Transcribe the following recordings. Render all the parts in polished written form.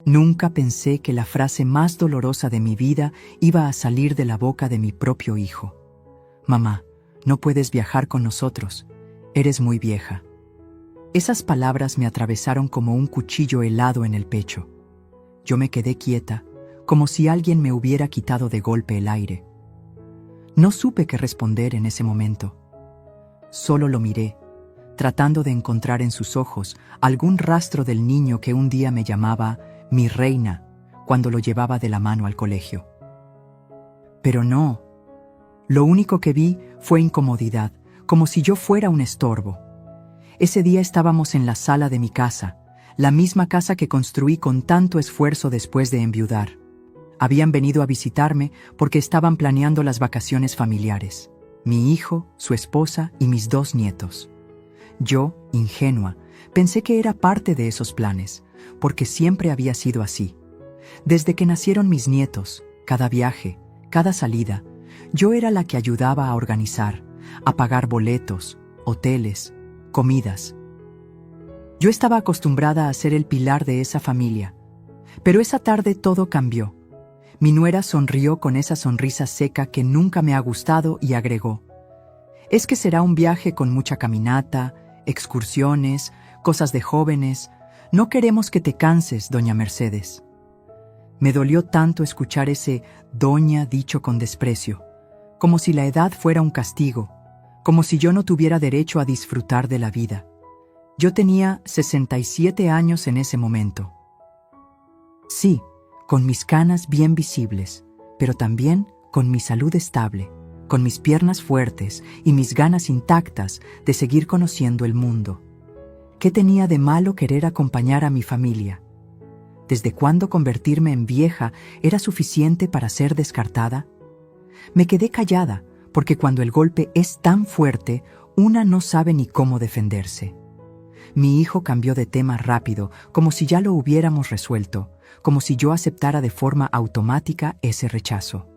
Nunca pensé que la frase más dolorosa de mi vida iba a salir de la boca de mi propio hijo. Mamá, no puedes viajar con nosotros, eres muy vieja. Esas palabras me atravesaron como un cuchillo helado en el pecho. Yo me quedé quieta, como si alguien me hubiera quitado de golpe el aire. No supe qué responder en ese momento. Solo lo miré, tratando de encontrar en sus ojos algún rastro del niño que un día me llamaba mi reina cuando lo llevaba de la mano al colegio. Pero no. Lo único que vi fue incomodidad, como si yo fuera un estorbo. Ese día estábamos en la sala de mi casa, la misma casa que construí con tanto esfuerzo después de enviudar. Habían venido a visitarme porque estaban planeando las vacaciones familiares. Mi hijo, su esposa y mis 2 nietos. Yo, ingenua, pensé que era parte de esos planes, porque siempre había sido así. Desde que nacieron mis nietos, cada viaje, cada salida, yo era la que ayudaba a organizar, a pagar boletos, hoteles, comidas. Yo estaba acostumbrada a ser el pilar de esa familia, pero esa tarde todo cambió. Mi nuera sonrió con esa sonrisa seca que nunca me ha gustado y agregó: «Es que será un viaje con mucha caminata, excursiones, cosas de jóvenes. No queremos que te canses, doña Mercedes». Me dolió tanto escuchar ese doña dicho con desprecio, como si la edad fuera un castigo, como si yo no tuviera derecho a disfrutar de la vida. Yo tenía 67 años en ese momento. Sí, con mis canas bien visibles, pero también con mi salud estable, con mis piernas fuertes y mis ganas intactas de seguir conociendo el mundo. ¿Qué tenía de malo querer acompañar a mi familia? ¿Desde cuándo convertirme en vieja era suficiente para ser descartada? Me quedé callada, porque cuando el golpe es tan fuerte, una no sabe ni cómo defenderse. Mi hijo cambió de tema rápido, como si ya lo hubiéramos resuelto, como si yo aceptara de forma automática ese rechazo.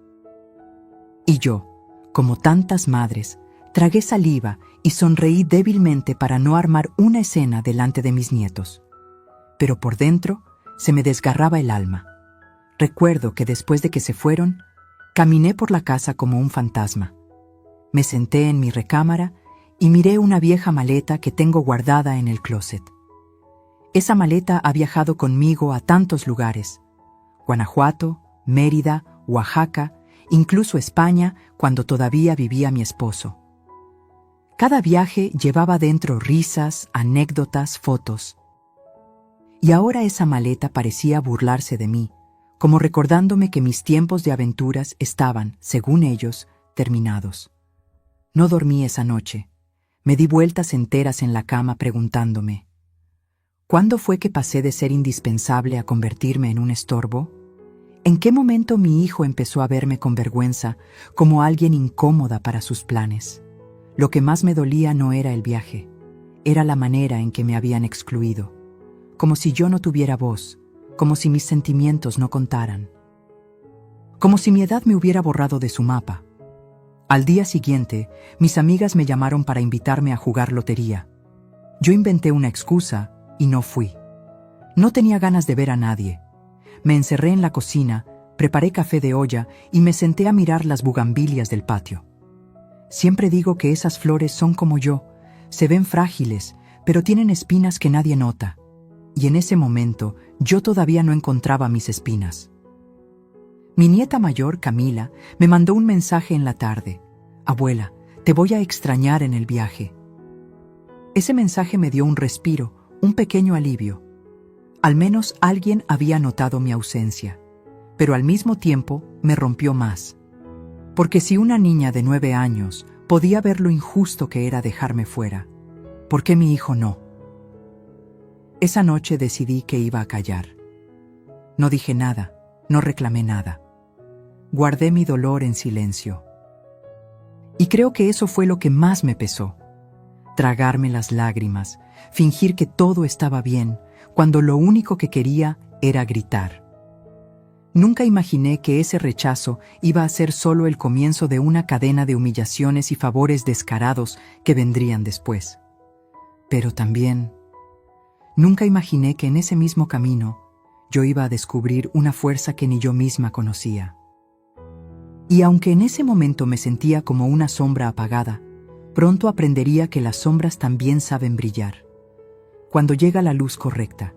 Y yo, como tantas madres, tragué saliva y sonreí débilmente para no armar una escena delante de mis nietos. Pero por dentro se me desgarraba el alma. Recuerdo que después de que se fueron, caminé por la casa como un fantasma. Me senté en mi recámara y miré una vieja maleta que tengo guardada en el closet. Esa maleta ha viajado conmigo a tantos lugares: Guanajuato, Mérida, Oaxaca, incluso España, cuando todavía vivía mi esposo. Cada viaje llevaba dentro risas, anécdotas, fotos. Y ahora esa maleta parecía burlarse de mí, como recordándome que mis tiempos de aventuras estaban, según ellos, terminados. No dormí esa noche. Me di vueltas enteras en la cama preguntándome: ¿cuándo fue que pasé de ser indispensable a convertirme en un estorbo? ¿En qué momento mi hijo empezó a verme con vergüenza, como alguien incómoda para sus planes? Lo que más me dolía no era el viaje, era la manera en que me habían excluido, como si yo no tuviera voz, como si mis sentimientos no contaran, como si mi edad me hubiera borrado de su mapa. Al día siguiente, mis amigas me llamaron para invitarme a jugar lotería. Yo inventé una excusa y no fui. No tenía ganas de ver a nadie. Me encerré en la cocina, preparé café de olla y me senté a mirar las bugambilias del patio. Siempre digo que esas flores son como yo, se ven frágiles, pero tienen espinas que nadie nota. Y en ese momento, yo todavía no encontraba mis espinas. Mi nieta mayor, Camila, me mandó un mensaje en la tarde: «Abuela, te voy a extrañar en el viaje». Ese mensaje me dio un respiro, un pequeño alivio. Al menos alguien había notado mi ausencia, pero al mismo tiempo me rompió más. Porque si una niña de 9 años podía ver lo injusto que era dejarme fuera, ¿por qué mi hijo no? Esa noche decidí que iba a callar. No dije nada, no reclamé nada. Guardé mi dolor en silencio. Y creo que eso fue lo que más me pesó. Tragarme las lágrimas, fingir que todo estaba bien, cuando lo único que quería era gritar. Nunca imaginé que ese rechazo iba a ser solo el comienzo de una cadena de humillaciones y favores descarados que vendrían después. Pero también, nunca imaginé que en ese mismo camino yo iba a descubrir una fuerza que ni yo misma conocía. Y aunque en ese momento me sentía como una sombra apagada, pronto aprendería que las sombras también saben brillar. Cuando llega la luz correcta.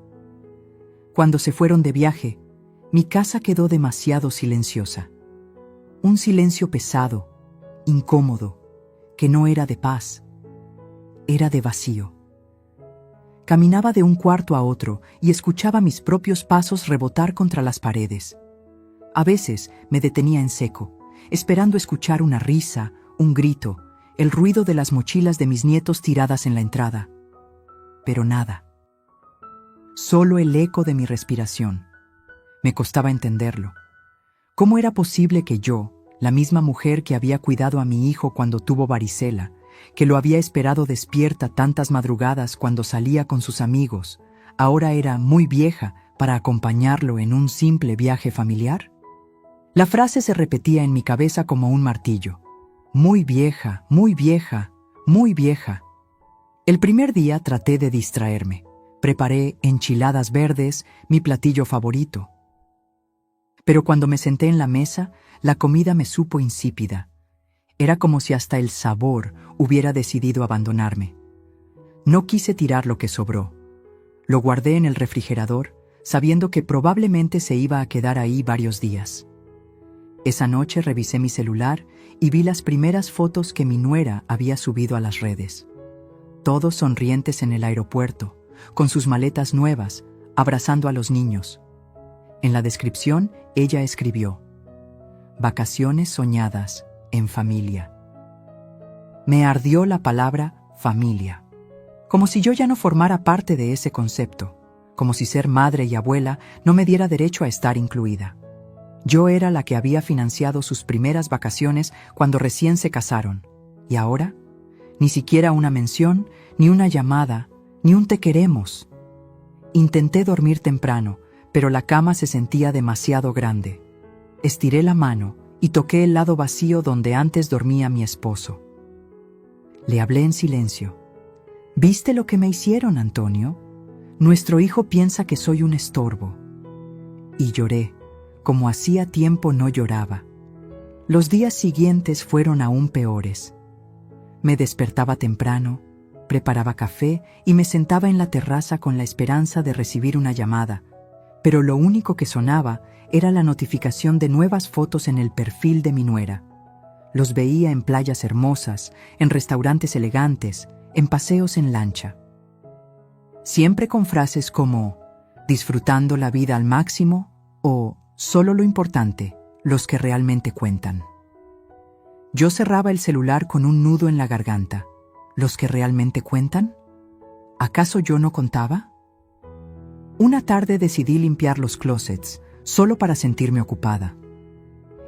Cuando se fueron de viaje, mi casa quedó demasiado silenciosa. Un silencio pesado, incómodo, que no era de paz, era de vacío. Caminaba de un cuarto a otro y escuchaba mis propios pasos rebotar contra las paredes. A veces me detenía en seco, esperando escuchar una risa, un grito, el ruido de las mochilas de mis nietos tiradas en la entrada. Pero nada. Solo el eco de mi respiración. Me costaba entenderlo. ¿Cómo era posible que yo, la misma mujer que había cuidado a mi hijo cuando tuvo varicela, que lo había esperado despierta tantas madrugadas cuando salía con sus amigos, ahora era muy vieja para acompañarlo en un simple viaje familiar? La frase se repetía en mi cabeza como un martillo. Muy vieja, muy vieja, muy vieja. El primer día traté de distraerme. Preparé enchiladas verdes, mi platillo favorito. Pero cuando me senté en la mesa, la comida me supo insípida. Era como si hasta el sabor hubiera decidido abandonarme. No quise tirar lo que sobró. Lo guardé en el refrigerador, sabiendo que probablemente se iba a quedar ahí varios días. Esa noche revisé mi celular y vi las primeras fotos que mi nuera había subido a las redes. Todos sonrientes en el aeropuerto, con sus maletas nuevas, abrazando a los niños. En la descripción, ella escribió: vacaciones soñadas en familia. Me ardió la palabra familia, como si yo ya no formara parte de ese concepto, como si ser madre y abuela no me diera derecho a estar incluida. Yo era la que había financiado sus primeras vacaciones cuando recién se casaron, y ahora, ni siquiera una mención, ni una llamada, ni un te queremos. Intenté dormir temprano, pero la cama se sentía demasiado grande. Estiré la mano y toqué el lado vacío donde antes dormía mi esposo. Le hablé en silencio. ¿Viste lo que me hicieron, Antonio? Nuestro hijo piensa que soy un estorbo. Y lloré, como hacía tiempo no lloraba. Los días siguientes fueron aún peores. Me despertaba temprano, preparaba café y me sentaba en la terraza con la esperanza de recibir una llamada, pero lo único que sonaba era la notificación de nuevas fotos en el perfil de mi nuera. Los veía en playas hermosas, en restaurantes elegantes, en paseos en lancha. Siempre con frases como «disfrutando la vida al máximo» o «solo lo importante, los que realmente cuentan». Yo cerraba el celular con un nudo en la garganta. ¿Los que realmente cuentan? ¿Acaso yo no contaba? Una tarde decidí limpiar los closets, solo para sentirme ocupada.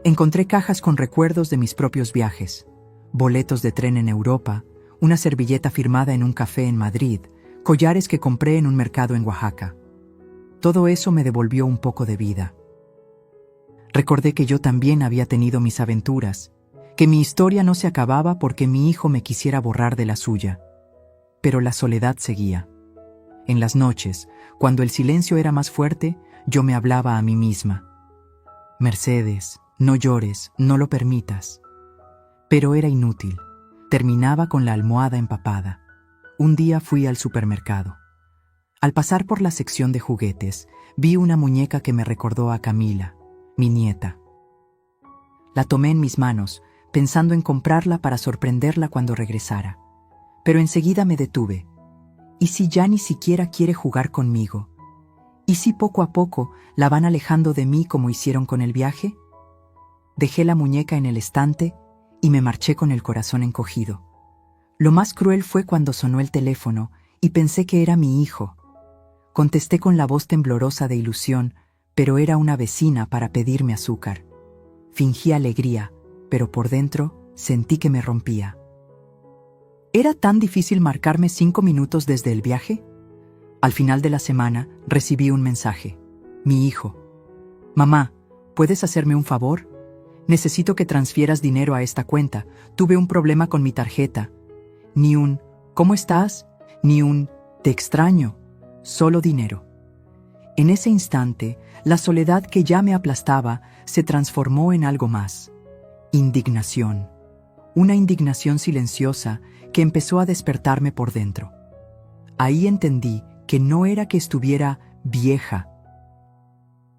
Encontré cajas con recuerdos de mis propios viajes, boletos de tren en Europa, una servilleta firmada en un café en Madrid, collares que compré en un mercado en Oaxaca. Todo eso me devolvió un poco de vida. Recordé que yo también había tenido mis aventuras, que mi historia no se acababa porque mi hijo me quisiera borrar de la suya. Pero la soledad seguía. En las noches, cuando el silencio era más fuerte, yo me hablaba a mí misma. Mercedes, no llores, no lo permitas. Pero era inútil. Terminaba con la almohada empapada. Un día fui al supermercado. Al pasar por la sección de juguetes, vi una muñeca que me recordó a Camila, mi nieta. La tomé en mis manos, pensando en comprarla para sorprenderla cuando regresara. Pero enseguida me detuve. ¿Y si ya ni siquiera quiere jugar conmigo? ¿Y si poco a poco la van alejando de mí como hicieron con el viaje? Dejé la muñeca en el estante y me marché con el corazón encogido. Lo más cruel fue cuando sonó el teléfono y pensé que era mi hijo. Contesté con la voz temblorosa de ilusión, pero era una vecina para pedirme azúcar. Fingí alegría, pero por dentro sentí que me rompía. ¿Era tan difícil marcarme 5 minutos desde el viaje? Al final de la semana recibí un mensaje. Mi hijo. Mamá, ¿puedes hacerme un favor? Necesito que transfieras dinero a esta cuenta. Tuve un problema con mi tarjeta. Ni un ¿cómo estás? Ni un te extraño. Solo dinero. En ese instante, la soledad que ya me aplastaba se transformó en algo más: indignación. Una indignación silenciosa que empezó a despertarme por dentro. Ahí entendí que no era que estuviera vieja,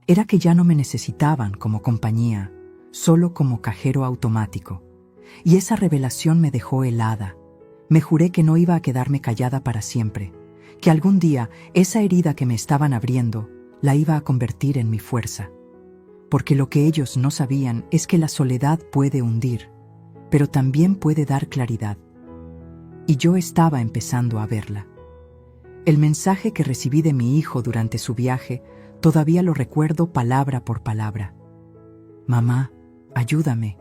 era que ya no me necesitaban como compañía, solo como cajero automático. Y esa revelación me dejó helada. Me juré que no iba a quedarme callada para siempre, que algún día esa herida que me estaban abriendo la iba a convertir en mi fuerza. Porque lo que ellos no sabían es que la soledad puede hundir, pero también puede dar claridad. Y yo estaba empezando a verla. El mensaje que recibí de mi hijo durante su viaje todavía lo recuerdo palabra por palabra. Mamá, ayúdame.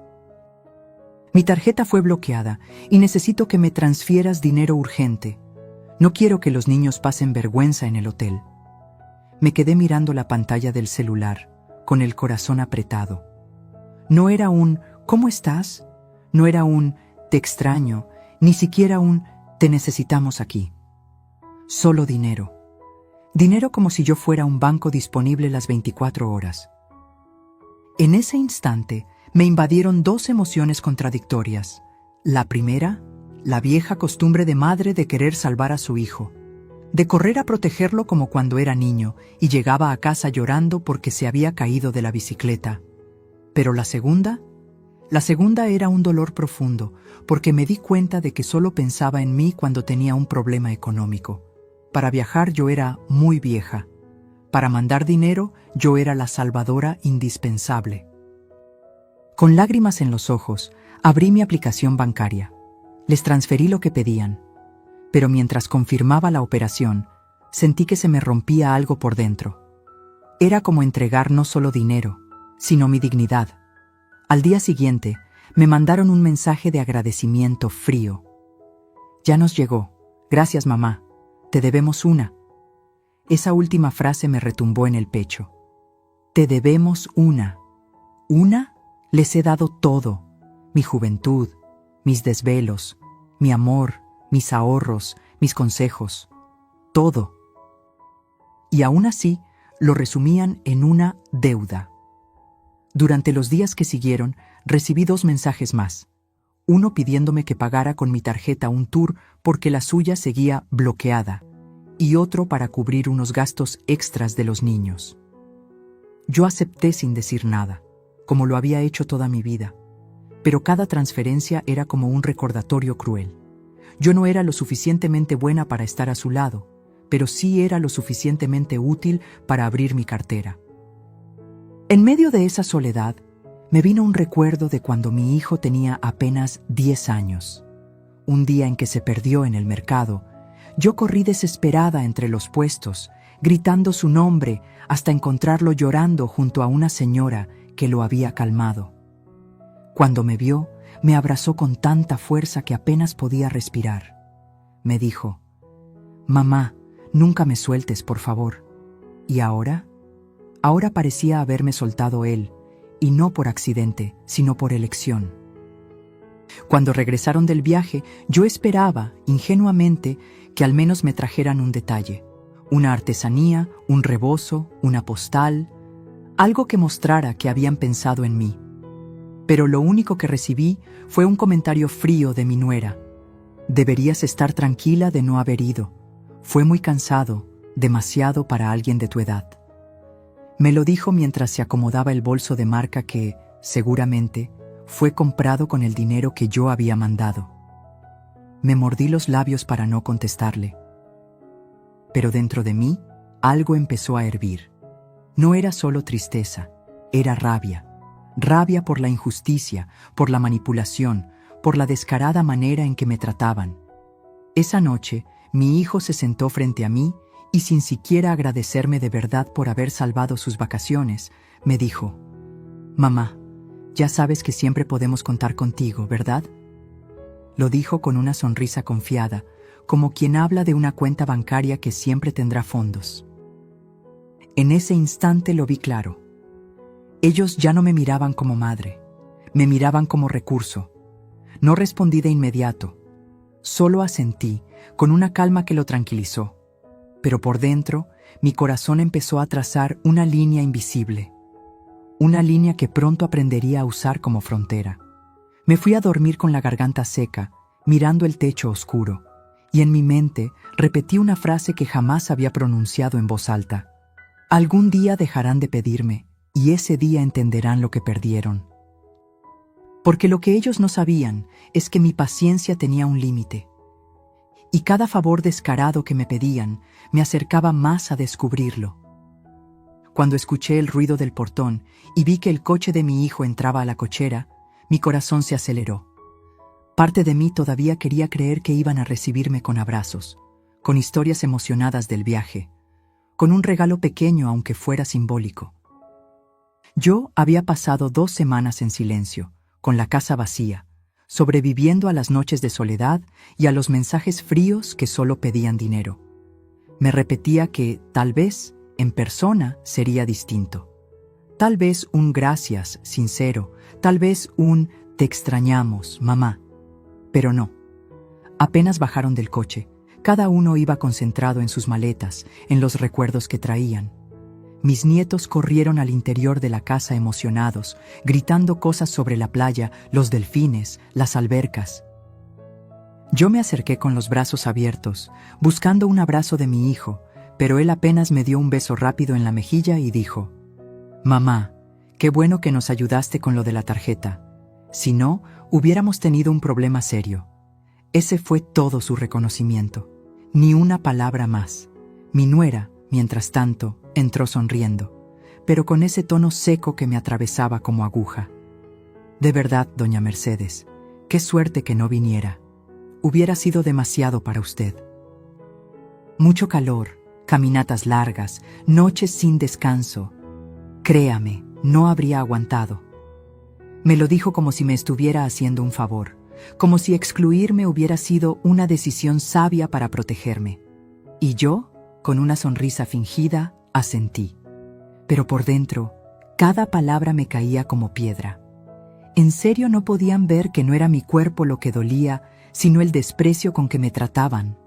Mi tarjeta fue bloqueada y necesito que me transfieras dinero urgente. No quiero que los niños pasen vergüenza en el hotel. Me quedé mirando la pantalla del celular, con el corazón apretado. No era un ¿cómo estás? No era un te extraño, ni siquiera un te necesitamos aquí. Solo dinero. Dinero como si yo fuera un banco disponible las 24 horas. En ese instante me invadieron dos emociones contradictorias. La primera, la vieja costumbre de madre de querer salvar a su hijo, de correr a protegerlo como cuando era niño y llegaba a casa llorando porque se había caído de la bicicleta. Pero la segunda era un dolor profundo, porque me di cuenta de que solo pensaba en mí cuando tenía un problema económico. Para viajar yo era muy vieja. Para mandar dinero yo era la salvadora indispensable. Con lágrimas en los ojos, abrí mi aplicación bancaria. Les transferí lo que pedían. Pero mientras confirmaba la operación, sentí que se me rompía algo por dentro. Era como entregar no solo dinero, sino mi dignidad. Al día siguiente, me mandaron un mensaje de agradecimiento frío. Ya nos llegó. Gracias, mamá. Te debemos una. Esa última frase me retumbó en el pecho. Te debemos una. ¿Una? Les he dado todo. Mi juventud, mis desvelos, mi amor, mis ahorros, mis consejos. Todo. Y aún así, lo resumían en una deuda. Durante los días que siguieron, recibí dos mensajes más. Uno pidiéndome que pagara con mi tarjeta un tour porque la suya seguía bloqueada, y otro para cubrir unos gastos extras de los niños. Yo acepté sin decir nada, como lo había hecho toda mi vida, pero cada transferencia era como un recordatorio cruel. Yo no era lo suficientemente buena para estar a su lado, pero sí era lo suficientemente útil para abrir mi cartera. En medio de esa soledad, me vino un recuerdo de cuando mi hijo tenía apenas 10 años. Un día en que se perdió en el mercado, yo corrí desesperada entre los puestos, gritando su nombre hasta encontrarlo llorando junto a una señora que lo había calmado. Cuando me vio, me abrazó con tanta fuerza que apenas podía respirar. Me dijo: «Mamá, nunca me sueltes, por favor». ¿Y ahora? Ahora parecía haberme soltado él, y no por accidente, sino por elección. Cuando regresaron del viaje, yo esperaba, ingenuamente, que al menos me trajeran un detalle, una artesanía, un rebozo, una postal, algo que mostrara que habían pensado en mí. Pero lo único que recibí fue un comentario frío de mi nuera. «Deberías estar tranquila de no haber ido. Fue muy cansado, demasiado para alguien de tu edad». Me lo dijo mientras se acomodaba el bolso de marca que, seguramente, fue comprado con el dinero que yo había mandado. Me mordí los labios para no contestarle. Pero dentro de mí, algo empezó a hervir. No era solo tristeza, era rabia. Rabia por la injusticia, por la manipulación, por la descarada manera en que me trataban. Esa noche, mi hijo se sentó frente a mí y sin siquiera agradecerme de verdad por haber salvado sus vacaciones, me dijo: «Mamá, ya sabes que siempre podemos contar contigo, ¿verdad?». Lo dijo con una sonrisa confiada, como quien habla de una cuenta bancaria que siempre tendrá fondos. En ese instante lo vi claro. Ellos ya no me miraban como madre, me miraban como recurso. No respondí de inmediato, solo asentí, con una calma que lo tranquilizó. Pero por dentro, mi corazón empezó a trazar una línea invisible. Una línea que pronto aprendería a usar como frontera. Me fui a dormir con la garganta seca, mirando el techo oscuro, y en mi mente repetí una frase que jamás había pronunciado en voz alta. Algún día dejarán de pedirme, y ese día entenderán lo que perdieron. Porque lo que ellos no sabían es que mi paciencia tenía un límite. Y cada favor descarado que me pedían me acercaba más a descubrirlo. Cuando escuché el ruido del portón y vi que el coche de mi hijo entraba a la cochera, mi corazón se aceleró. Parte de mí todavía quería creer que iban a recibirme con abrazos, con historias emocionadas del viaje, con un regalo pequeño aunque fuera simbólico. Yo había pasado 2 semanas en silencio, con la casa vacía, sobreviviendo a las noches de soledad y a los mensajes fríos que solo pedían dinero. Me repetía que, tal vez, en persona sería distinto. Tal vez un gracias sincero, tal vez un te extrañamos, mamá. Pero no. Apenas bajaron del coche, cada uno iba concentrado en sus maletas, en los recuerdos que traían. Mis nietos corrieron al interior de la casa emocionados, gritando cosas sobre la playa, los delfines, las albercas. Yo me acerqué con los brazos abiertos, buscando un abrazo de mi hijo, pero él apenas me dio un beso rápido en la mejilla y dijo: «Mamá, qué bueno que nos ayudaste con lo de la tarjeta. Si no, hubiéramos tenido un problema serio». Ese fue todo su reconocimiento. Ni una palabra más. Mi nuera, mientras tanto, entró sonriendo, pero con ese tono seco que me atravesaba como aguja. «De verdad, doña Mercedes, qué suerte que no viniera. Hubiera sido demasiado para usted». Mucho calor, caminatas largas, noches sin descanso. Créame, no habría aguantado. Me lo dijo como si me estuviera haciendo un favor, como si excluirme hubiera sido una decisión sabia para protegerme. Y yo, con una sonrisa fingida, asentí. Pero por dentro, cada palabra me caía como piedra. ¿En serio no podían ver que no era mi cuerpo lo que dolía, sino el desprecio con que me trataban?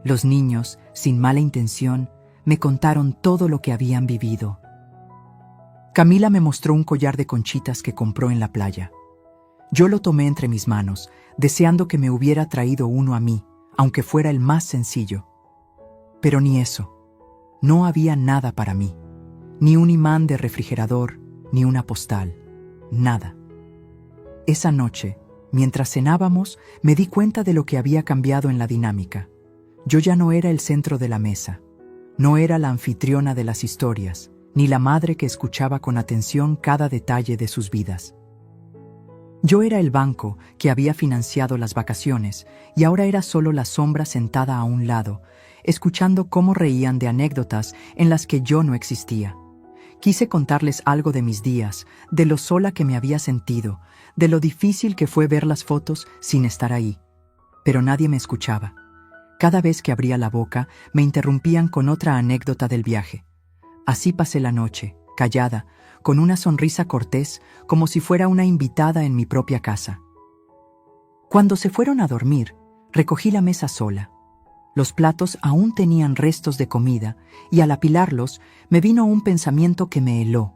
Los niños, sin mala intención, me contaron todo lo que habían vivido. Camila me mostró un collar de conchitas que compró en la playa. Yo lo tomé entre mis manos, deseando que me hubiera traído uno a mí, aunque fuera el más sencillo. Pero ni eso. No había nada para mí. Ni un imán de refrigerador, ni una postal. Nada. Esa noche, mientras cenábamos, me di cuenta de lo que había cambiado en la dinámica. Yo ya no era el centro de la mesa. No era la anfitriona de las historias, ni la madre que escuchaba con atención cada detalle de sus vidas. Yo era el banco que había financiado las vacaciones y ahora era solo la sombra sentada a un lado, escuchando cómo reían de anécdotas en las que yo no existía. Quise contarles algo de mis días, de lo sola que me había sentido, de lo difícil que fue ver las fotos sin estar ahí. Pero nadie me escuchaba. Cada vez que abría la boca, me interrumpían con otra anécdota del viaje. Así pasé la noche, callada, con una sonrisa cortés, como si fuera una invitada en mi propia casa. Cuando se fueron a dormir, recogí la mesa sola. Los platos aún tenían restos de comida, y al apilarlos, me vino un pensamiento que me heló.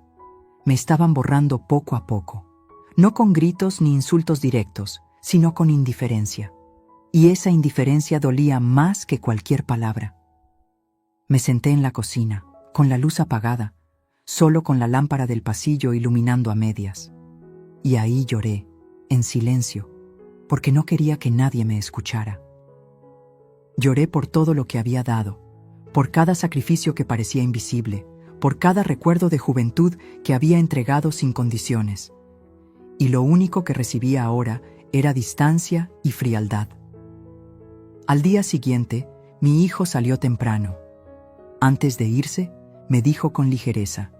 Me estaban borrando poco a poco. No con gritos ni insultos directos, sino con indiferencia. Y esa indiferencia dolía más que cualquier palabra. Me senté en la cocina, con la luz apagada, solo con la lámpara del pasillo iluminando a medias. Y ahí lloré, en silencio, porque no quería que nadie me escuchara. Lloré por todo lo que había dado, por cada sacrificio que parecía invisible, por cada recuerdo de juventud que había entregado sin condiciones. Y lo único que recibía ahora era distancia y frialdad. Al día siguiente, mi hijo salió temprano. Antes de irse, me dijo con ligereza: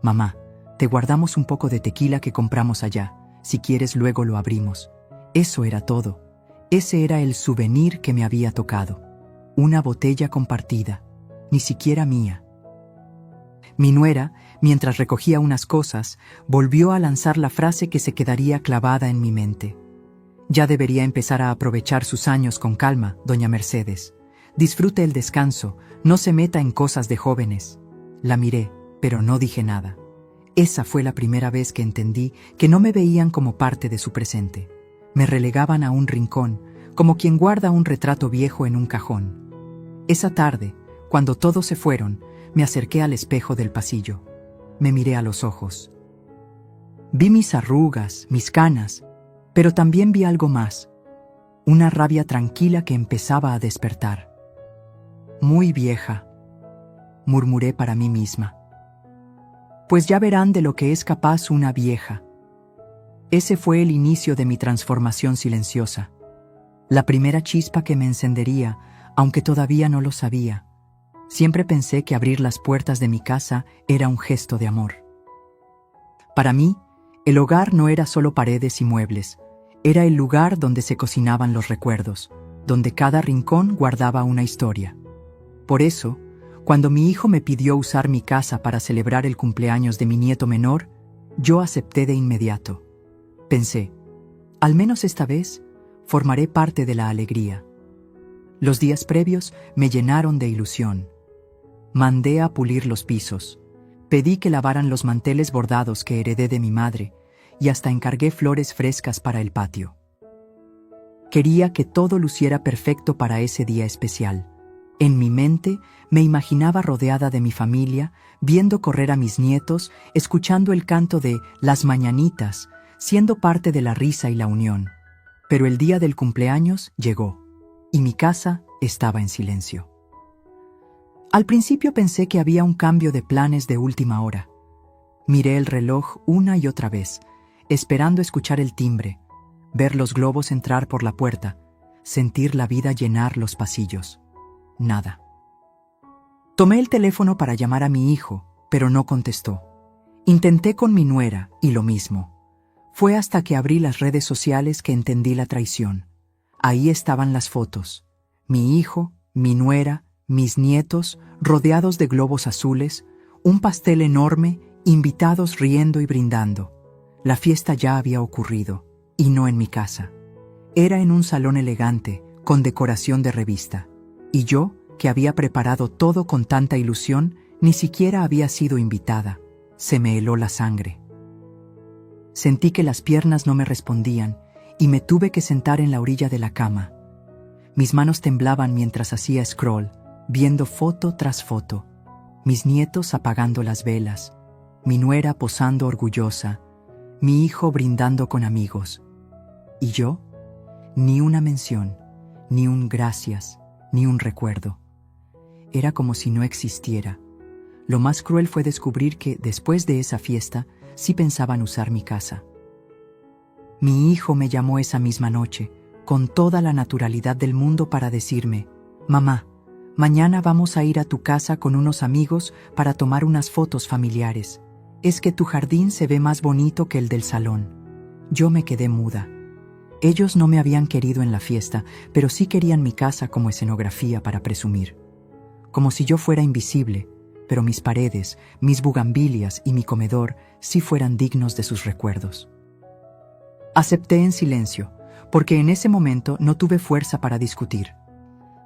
«Mamá, te guardamos un poco de tequila que compramos allá. Si quieres, luego lo abrimos». Eso era todo. Ese era el souvenir que me había tocado. Una botella compartida, ni siquiera mía. Mi nuera, mientras recogía unas cosas, volvió a lanzar la frase que se quedaría clavada en mi mente. «Ya debería empezar a aprovechar sus años con calma, doña Mercedes. Disfrute el descanso, no se meta en cosas de jóvenes. La miré, pero no dije nada. Esa fue la primera vez que entendí que no me veían como parte de su presente. Me relegaban a un rincón, como quien guarda un retrato viejo en un cajón. Esa tarde, cuando todos se fueron, me acerqué al espejo del pasillo. Me miré a los ojos. Vi mis arrugas, mis canas, pero también vi algo más. Una rabia tranquila que empezaba a despertar. Muy vieja, murmuré para mí misma. Pues ya verán de lo que es capaz una vieja. Ese fue el inicio de mi transformación silenciosa. La primera chispa que me encendería, aunque todavía no lo sabía. Siempre pensé que abrir las puertas de mi casa era un gesto de amor. Para mí, el hogar no era solo paredes y muebles, era el lugar donde se cocinaban los recuerdos, donde cada rincón guardaba una historia. Por eso, cuando mi hijo me pidió usar mi casa para celebrar el cumpleaños de mi nieto menor, yo acepté de inmediato. Pensé, al menos esta vez, formaré parte de la alegría. Los días previos me llenaron de ilusión. Mandé a pulir los pisos, pedí que lavaran los manteles bordados que heredé de mi madre y hasta encargué flores frescas para el patio. Quería que todo luciera perfecto para ese día especial. En mi mente me imaginaba rodeada de mi familia, viendo correr a mis nietos, escuchando el canto de las mañanitas, siendo parte de la risa y la unión. Pero el día del cumpleaños llegó, y mi casa estaba en silencio. Al principio pensé que había un cambio de planes de última hora. Miré el reloj una y otra vez, esperando escuchar el timbre, ver los globos entrar por la puerta, sentir la vida llenar los pasillos. Nada. Tomé el teléfono para llamar a mi hijo, pero no contestó. Intenté con mi nuera y lo mismo. Fue hasta que abrí las redes sociales que entendí la traición. Ahí estaban las fotos. Mi hijo, mi nuera, mis nietos, rodeados de globos azules, un pastel enorme, invitados riendo y brindando. La fiesta ya había ocurrido, y no en mi casa. Era en un salón elegante, con decoración de revista. Y yo, que había preparado todo con tanta ilusión, ni siquiera había sido invitada. Se me heló la sangre. Sentí que las piernas no me respondían, y me tuve que sentar en la orilla de la cama. Mis manos temblaban mientras hacía scroll, viendo foto tras foto. Mis nietos apagando las velas, mi nuera posando orgullosa, mi hijo brindando con amigos. ¿Y yo? Ni una mención, ni un gracias, ni un recuerdo. Era como si no existiera. Lo más cruel fue descubrir que, después de esa fiesta, sí pensaban usar mi casa. Mi hijo me llamó esa misma noche, con toda la naturalidad del mundo para decirme, «Mamá, mañana vamos a ir a tu casa con unos amigos para tomar unas fotos familiares. Es que tu jardín se ve más bonito que el del salón». Yo me quedé muda. Ellos no me habían querido en la fiesta, pero sí querían mi casa como escenografía para presumir. Como si yo fuera invisible, pero mis paredes, mis bugambilias y mi comedor sí fueran dignos de sus recuerdos. Acepté en silencio, porque en ese momento no tuve fuerza para discutir.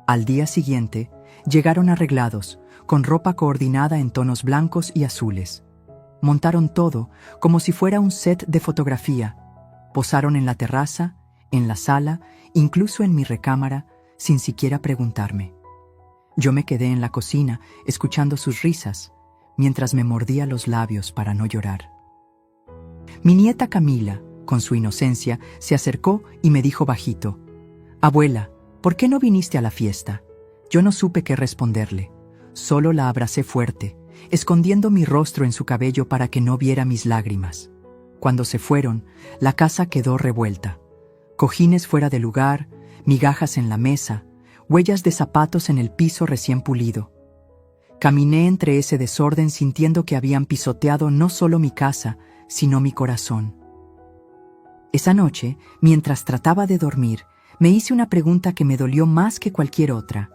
Al día siguiente, llegaron arreglados, con ropa coordinada en tonos blancos y azules. Montaron todo como si fuera un set de fotografía. Posaron en la terraza, en la sala, incluso en mi recámara, sin siquiera preguntarme. Yo me quedé en la cocina, escuchando sus risas, mientras me mordía los labios para no llorar. Mi nieta Camila, con su inocencia, se acercó y me dijo bajito, «Abuela, ¿por qué no viniste a la fiesta?». Yo no supe qué responderle. Solo la abracé fuerte, escondiendo mi rostro en su cabello para que no viera mis lágrimas. Cuando se fueron, la casa quedó revuelta. Cojines fuera de lugar, migajas en la mesa, huellas de zapatos en el piso recién pulido. Caminé entre ese desorden sintiendo que habían pisoteado no solo mi casa, sino mi corazón. Esa noche, mientras trataba de dormir, me hice una pregunta que me dolió más que cualquier otra.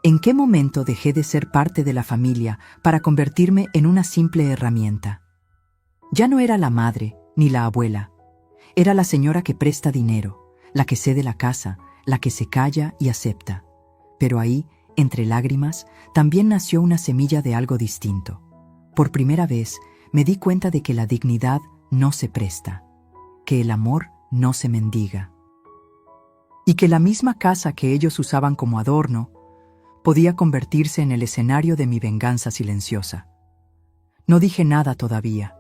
¿En qué momento dejé de ser parte de la familia para convertirme en una simple herramienta? Ya no era la madre ni la abuela. Era la señora que presta dinero, la que cede la casa, la que se calla y acepta. Pero ahí, entre lágrimas, también nació una semilla de algo distinto. Por primera vez, me di cuenta de que la dignidad no se presta, que el amor no se mendiga, y que la misma casa que ellos usaban como adorno podía convertirse en el escenario de mi venganza silenciosa. No dije nada todavía.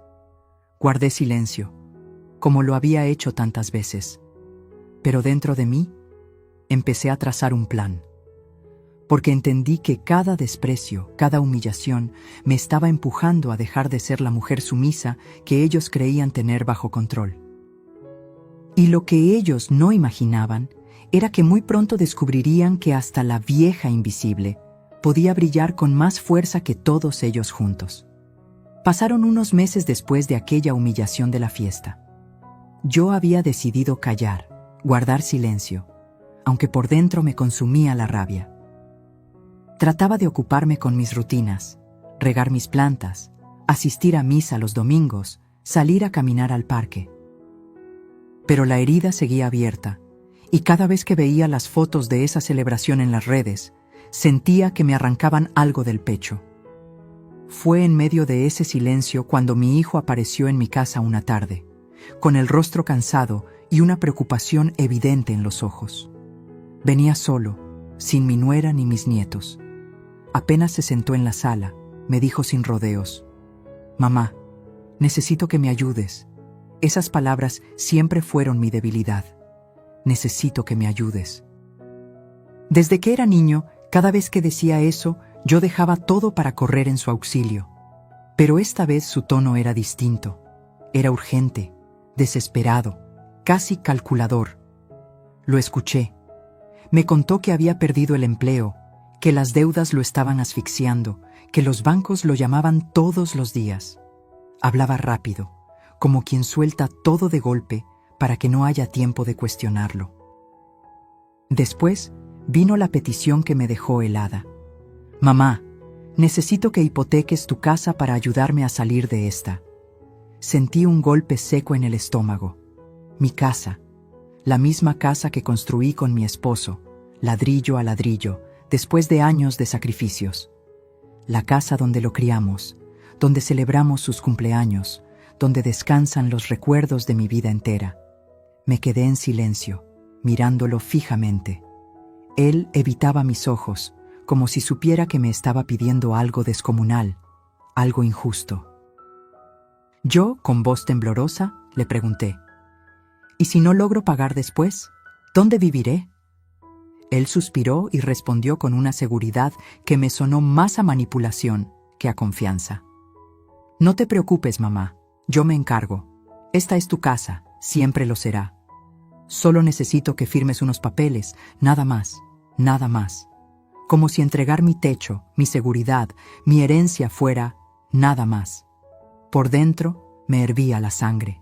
Guardé silencio, como lo había hecho tantas veces. Pero dentro de mí, empecé a trazar un plan. Porque entendí que cada desprecio, cada humillación, me estaba empujando a dejar de ser la mujer sumisa que ellos creían tener bajo control. Y lo que ellos no imaginaban era que muy pronto descubrirían que hasta la vieja invisible podía brillar con más fuerza que todos ellos juntos. Pasaron unos meses después de aquella humillación de la fiesta. Yo había decidido callar, guardar silencio, aunque por dentro me consumía la rabia. Trataba de ocuparme con mis rutinas, regar mis plantas, asistir a misa los domingos, salir a caminar al parque. Pero la herida seguía abierta, y cada vez que veía las fotos de esa celebración en las redes, sentía que me arrancaban algo del pecho. Fue en medio de ese silencio cuando mi hijo apareció en mi casa una tarde, con el rostro cansado y una preocupación evidente en los ojos. Venía solo, sin mi nuera ni mis nietos. Apenas se sentó en la sala, me dijo sin rodeos: «Mamá, necesito que me ayudes». Esas palabras siempre fueron mi debilidad. Necesito que me ayudes. Desde que era niño, cada vez que decía eso, yo dejaba todo para correr en su auxilio. Pero esta vez su tono era distinto. Era urgente, desesperado, casi calculador. Lo escuché. Me contó que había perdido el empleo, que las deudas lo estaban asfixiando, que los bancos lo llamaban todos los días. Hablaba rápido, como quien suelta todo de golpe para que no haya tiempo de cuestionarlo. Después vino la petición que me dejó helada. «Mamá, necesito que hipoteques tu casa para ayudarme a salir de esta». Sentí un golpe seco en el estómago. Mi casa, la misma casa que construí con mi esposo, ladrillo a ladrillo, después de años de sacrificios. La casa donde lo criamos, donde celebramos sus cumpleaños, donde descansan los recuerdos de mi vida entera. Me quedé en silencio, mirándolo fijamente. Él evitaba mis ojos, como si supiera que me estaba pidiendo algo descomunal, algo injusto. Yo, con voz temblorosa, le pregunté: «¿Y si no logro pagar después? ¿Dónde viviré?». Él suspiró y respondió con una seguridad que me sonó más a manipulación que a confianza. «No te preocupes, mamá, yo me encargo. Esta es tu casa, siempre lo será. Solo necesito que firmes unos papeles, nada más, nada más. Como si entregar mi techo, mi seguridad, mi herencia fuera nada más». Por dentro me hervía la sangre.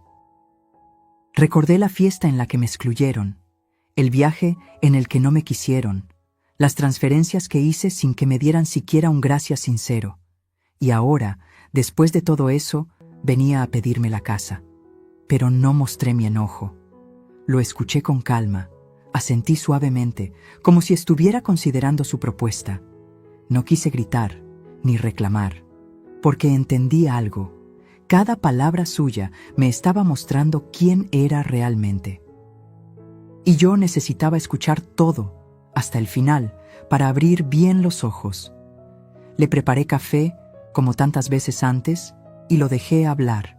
Recordé la fiesta en la que me excluyeron, el viaje en el que no me quisieron, las transferencias que hice sin que me dieran siquiera un gracias sincero. Y ahora, después de todo eso, venía a pedirme la casa. Pero no mostré mi enojo. Lo escuché con calma, asentí suavemente, como si estuviera considerando su propuesta. No quise gritar, ni reclamar, porque entendí algo. Cada palabra suya me estaba mostrando quién era realmente. Y yo necesitaba escuchar todo, hasta el final, para abrir bien los ojos. Le preparé café, como tantas veces antes, y lo dejé hablar.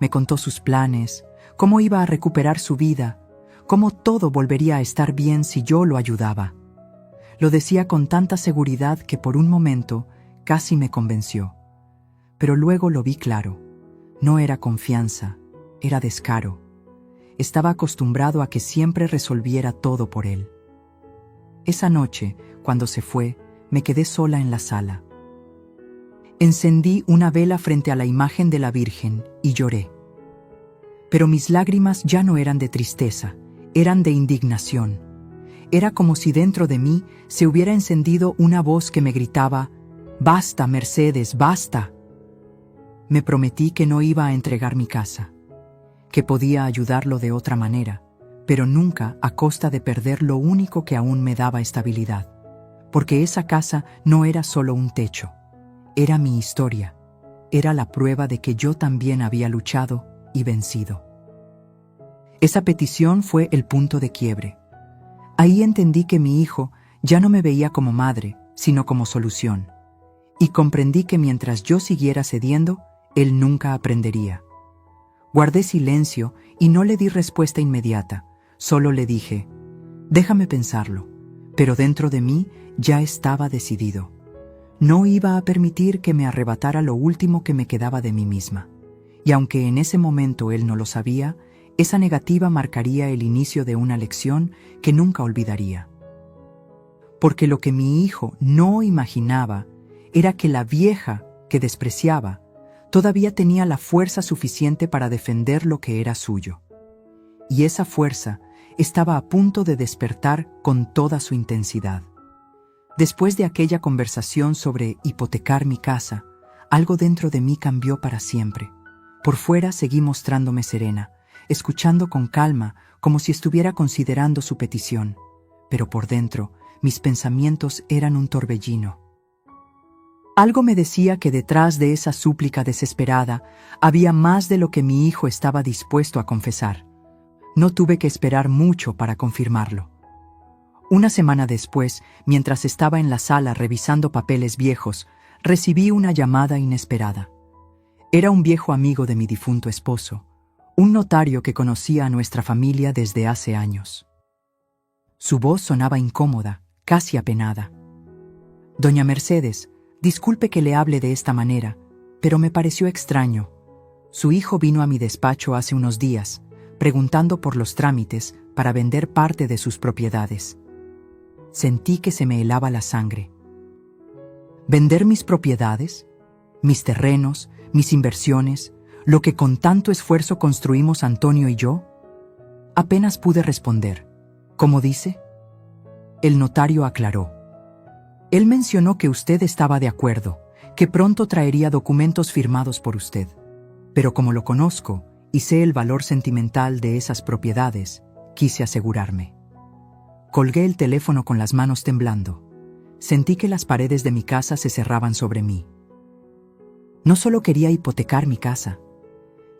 Me contó sus planes, cómo iba a recuperar su vida, cómo todo volvería a estar bien si yo lo ayudaba. Lo decía con tanta seguridad que por un momento casi me convenció. Pero luego lo vi claro. No era confianza, era descaro. Estaba acostumbrado a que siempre resolviera todo por él. Esa noche, cuando se fue, me quedé sola en la sala. Encendí una vela frente a la imagen de la Virgen y lloré. Pero mis lágrimas ya no eran de tristeza, eran de indignación. Era como si dentro de mí se hubiera encendido una voz que me gritaba: «¡Basta, Mercedes, basta!». Me prometí que no iba a entregar mi casa, que podía ayudarlo de otra manera, pero nunca a costa de perder lo único que aún me daba estabilidad. porque esa casa no era solo un techo, era mi historia, era la prueba de que yo también había luchado y vencido. Esa petición fue el punto de quiebre. Ahí entendí que mi hijo ya no me veía como madre, sino como solución, y comprendí que mientras yo siguiera cediendo, él nunca aprendería. Guardé silencio y no le di respuesta inmediata, solo le dije, déjame pensarlo, pero dentro de mí ya estaba decidido. No iba a permitir que me arrebatara lo último que me quedaba de mí misma, y aunque en ese momento él no lo sabía, esa negativa marcaría el inicio de una lección que nunca olvidaría. Porque lo que mi hijo no imaginaba era que la vieja que despreciaba todavía tenía la fuerza suficiente para defender lo que era suyo. Y esa fuerza estaba a punto de despertar con toda su intensidad. Después de aquella conversación sobre hipotecar mi casa, algo dentro de mí cambió para siempre. Por fuera seguí mostrándome serena, escuchando con calma como si estuviera considerando su petición, pero por dentro mis pensamientos eran un torbellino. Algo me decía que detrás de esa súplica desesperada había más de lo que mi hijo estaba dispuesto a confesar. No tuve que esperar mucho para confirmarlo. Una semana después, mientras estaba en la sala revisando papeles viejos, recibí una llamada inesperada. Era un viejo amigo de mi difunto esposo, un notario que conocía a nuestra familia desde hace años. Su voz sonaba incómoda, casi apenada. Doña Mercedes, disculpe que le hable de esta manera, pero me pareció extraño. Su hijo vino a mi despacho hace unos días, preguntando por los trámites para vender parte de sus propiedades. Sentí que se me helaba la sangre. ¿Vender mis propiedades? ¿Mis terrenos? ¿Mis inversiones? ¿Lo que con tanto esfuerzo construimos Antonio y yo? Apenas pude responder. ¿Cómo dice? El notario aclaró. Él mencionó que usted estaba de acuerdo, que pronto traería documentos firmados por usted. Pero como lo conozco y sé el valor sentimental de esas propiedades, quise asegurarme. Colgué el teléfono con las manos temblando. Sentí que las paredes de mi casa se cerraban sobre mí. No solo quería hipotecar mi casa,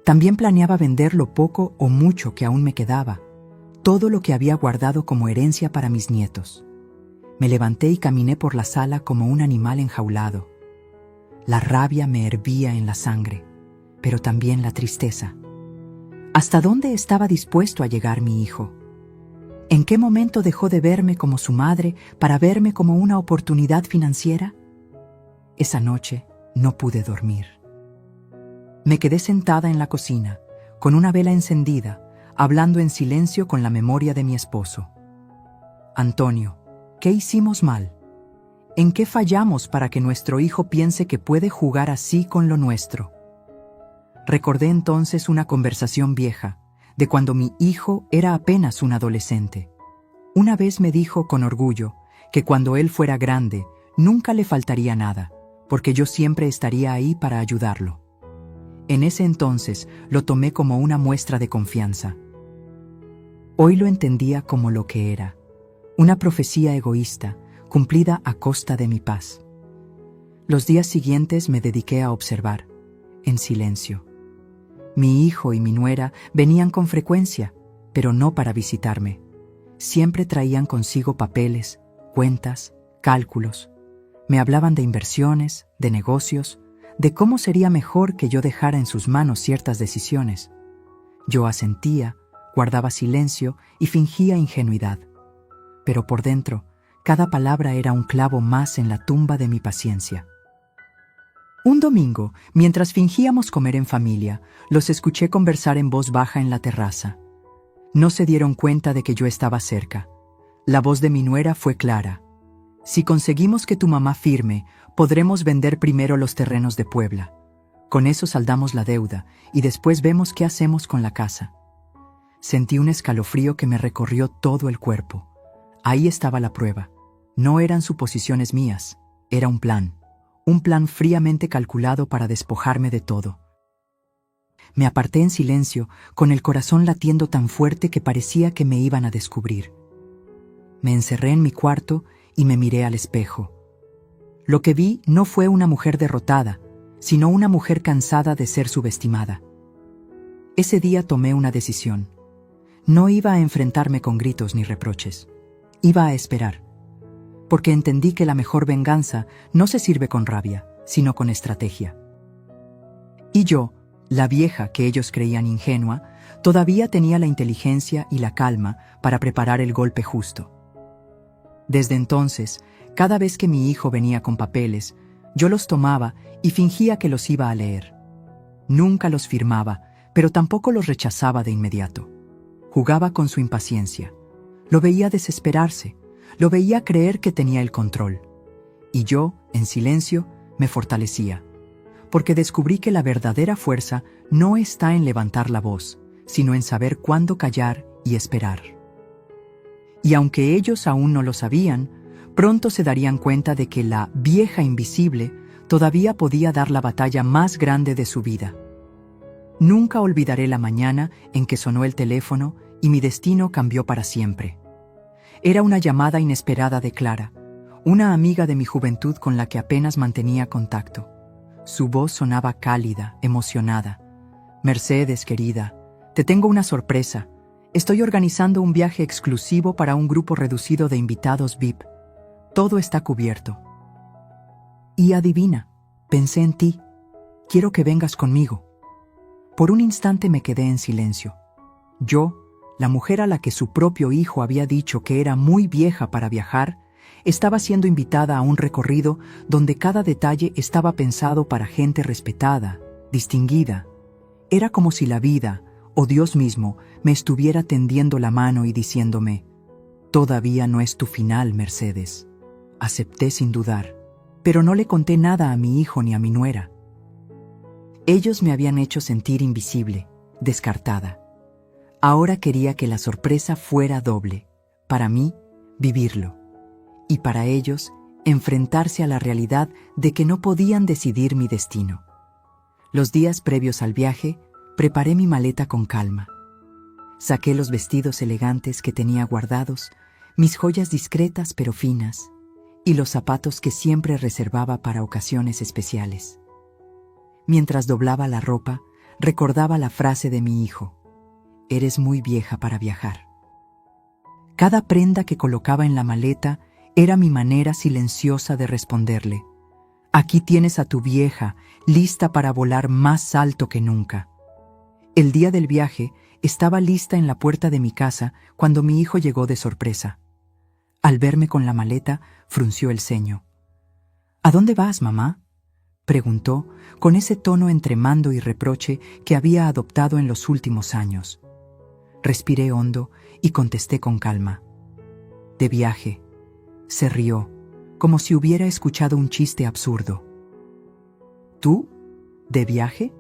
también planeaba vender lo poco o mucho que aún me quedaba, todo lo que había guardado como herencia para mis nietos. Me levanté y caminé por la sala como un animal enjaulado. La rabia me hervía en la sangre, pero también la tristeza. ¿Hasta dónde estaba dispuesto a llegar mi hijo? ¿En qué momento dejó de verme como su madre para verme como una oportunidad financiera? Esa noche no pude dormir. Me quedé sentada en la cocina, con una vela encendida, hablando en silencio con la memoria de mi esposo. Antonio, ¿qué hicimos mal? ¿En qué fallamos para que nuestro hijo piense que puede jugar así con lo nuestro? Recordé entonces una conversación vieja, de cuando mi hijo era apenas un adolescente. Una vez me dijo con orgullo que cuando él fuera grande nunca le faltaría nada, porque yo siempre estaría ahí para ayudarlo. En ese entonces lo tomé como una muestra de confianza. Hoy lo entendía como lo que era, una profecía egoísta, cumplida a costa de mi paz. Los días siguientes me dediqué a observar, en silencio. Mi hijo y mi nuera venían con frecuencia, pero no para visitarme. Siempre traían consigo papeles, cuentas, cálculos. Me hablaban de inversiones, de negocios, de cómo sería mejor que yo dejara en sus manos ciertas decisiones. Yo asentía, guardaba silencio y fingía ingenuidad. Pero por dentro, cada palabra era un clavo más en la tumba de mi paciencia. Un domingo, mientras fingíamos comer en familia, los escuché conversar en voz baja en la terraza. No se dieron cuenta de que yo estaba cerca. La voz de mi nuera fue clara. Si conseguimos que tu mamá firme, podremos vender primero los terrenos de Puebla. Con eso saldamos la deuda y después vemos qué hacemos con la casa. Sentí un escalofrío que me recorrió todo el cuerpo. Ahí estaba la prueba. No eran suposiciones mías, era un plan fríamente calculado para despojarme de todo. Me aparté en silencio, con el corazón latiendo tan fuerte que parecía que me iban a descubrir. Me encerré en mi cuarto y me miré al espejo. Lo que vi no fue una mujer derrotada, sino una mujer cansada de ser subestimada. Ese día tomé una decisión. No iba a enfrentarme con gritos ni reproches. Iba a esperar, porque entendí que la mejor venganza no se sirve con rabia, sino con estrategia. Y yo, la vieja que ellos creían ingenua, todavía tenía la inteligencia y la calma para preparar el golpe justo. Desde entonces, cada vez que mi hijo venía con papeles, yo los tomaba y fingía que los iba a leer. Nunca los firmaba, pero tampoco los rechazaba de inmediato. Jugaba con su impaciencia. Lo veía desesperarse, lo veía creer que tenía el control. Y yo, en silencio, me fortalecía, porque descubrí que la verdadera fuerza no está en levantar la voz, sino en saber cuándo callar y esperar. Y aunque ellos aún no lo sabían, pronto se darían cuenta de que la vieja invisible todavía podía dar la batalla más grande de su vida. Nunca olvidaré la mañana en que sonó el teléfono y mi destino cambió para siempre. Era una llamada inesperada de Clara, una amiga de mi juventud con la que apenas mantenía contacto. Su voz sonaba cálida, emocionada. «Mercedes, querida, te tengo una sorpresa. Estoy organizando un viaje exclusivo para un grupo reducido de invitados VIP. Todo está cubierto. Y adivina, pensé en ti. Quiero que vengas conmigo». Por un instante me quedé en silencio. Yo, la mujer a la que su propio hijo había dicho que era muy vieja para viajar, estaba siendo invitada a un recorrido donde cada detalle estaba pensado para gente respetada, distinguida. Era como si la vida, o Dios mismo, me estuviera tendiendo la mano y diciéndome: «Todavía no es tu final, Mercedes». Acepté sin dudar, pero no le conté nada a mi hijo ni a mi nuera. Ellos me habían hecho sentir invisible, descartada. Ahora quería que la sorpresa fuera doble. Para mí, vivirlo. Y para ellos, enfrentarse a la realidad de que no podían decidir mi destino. Los días previos al viaje, preparé mi maleta con calma. Saqué los vestidos elegantes que tenía guardados, mis joyas discretas pero finas, y los zapatos que siempre reservaba para ocasiones especiales. Mientras doblaba la ropa, recordaba la frase de mi hijo: «Eres muy vieja para viajar». Cada prenda que colocaba en la maleta era mi manera silenciosa de responderle: «Aquí tienes a tu vieja, lista para volar más alto que nunca». El día del viaje, estaba lista en la puerta de mi casa cuando mi hijo llegó de sorpresa. Al verme con la maleta, frunció el ceño. «¿A dónde vas, mamá?», preguntó, con ese tono entre mando y reproche que había adoptado en los últimos años. Respiré hondo y contesté con calma: «De viaje». Se rió, como si hubiera escuchado un chiste absurdo. «¿Tú? ¿De viaje?